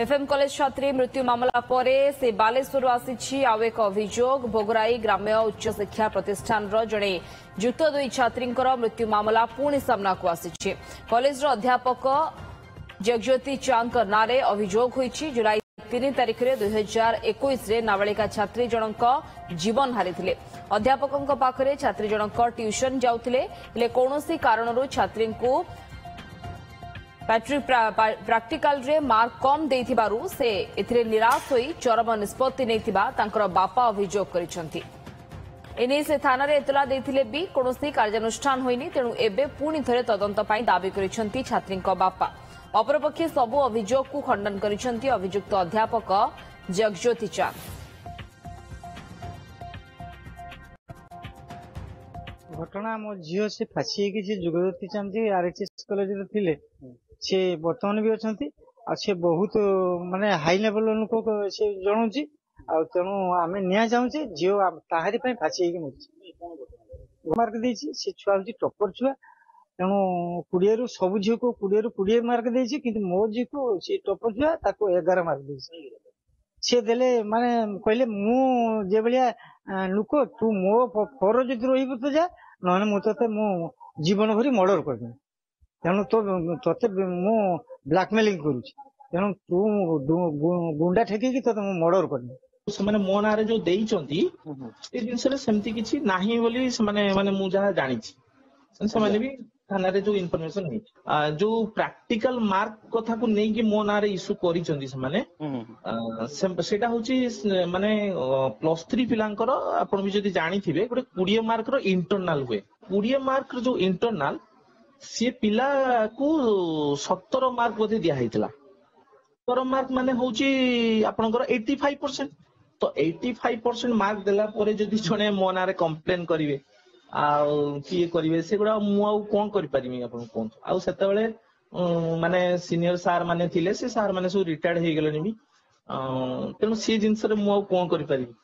FM college छात्री मृत्यु मामला पर से बालेश्वर आसी आउ एक अभियोग भोगराई ग्राम्य उच्च शिक्षा प्रतिष्ठान जड़े युक्त दुई छात्री मृत्यु मामला पुणी सामना को आसी कॉलेज अध्यापक जगज्योति चांद नारे अभियोग होईछि। जुलाई 3 तारिख में 2021 नाबालिका छात्री जनक जीवन हारी अध्यापकों पाखरे छात्री जनक ट्यूशन जाउथिले कौनसी कारणरू छात्री को प्राक्टिकल रे मार्क कम देथिबारु से एथिरे निराश होई चरम निष्पत्ति नैथिबा तांकर बापा अभियोग करिसंती। एने से थाना रे एतला देथिले भी कोनोसी कार्यानुष्ठान होइनी तेणु एबे पुणी थरे तदंत पई दाबी करिसंती छात्रीक बापा। अपरपक्षे सबु अभियोग को खंडन करिसंती अभियुक्त अध्यापक जगज्योति चांद। घटना मो झील से फासी जगज्योति चांद आरएचएस कॉलेज रे से बर्तमान भी अच्छा से बहुत माने हाई लेवल लोक से जनाऊँगी तेणु आम निया चाहूचे झील ताहारी फासी मुझे मार्क दे छुआ हूँ टपर छुआ तेणु 20 रु सब झील को 20 रु 20 मार्क दे मो झी को सी टपर छुआ 11 मार्क दे सी देले माने कहले मु भाया लुक तू मो फर जो रही तो जा ना मुझे मो जीवन भरी मर्डर कर तेणु तो ते मु ब्लाकमेलिंग करुच्ची तेणु तू गुंडा ठेकी तो मर्डर कर से मो ना जो जिनसे किसी नाही बोली माने मु जहाँ जानी से भी थाना जो इनफॉरमेशन है जो प्रैक्टिकल मार्क कथा को नहीं कि मो ना इश्यू करिसेंती सेटा होची माने +3 पिलांकर आपण भी जदी जानी थिबे गोटे 20 मार्क रो इंटरनल हुए 20 मार्क जो इंटरनल सी पिला को 17 मार्क बोधे दिया हैतला 17 मार्क माने होची आपनकर 85% तो 85% मार्क देला परे जदी छने मो ना रे कंप्लेन करिवे आ की करिवे से गुडा मु आ कोन करि परिमी आपन कोन आ सेते बेले माने सीनियर सार माने थिले से सार माने सब रिटायर्ड हे गेलनि भी तेनु सी जिंस रे मु आ कोन करि परिमी।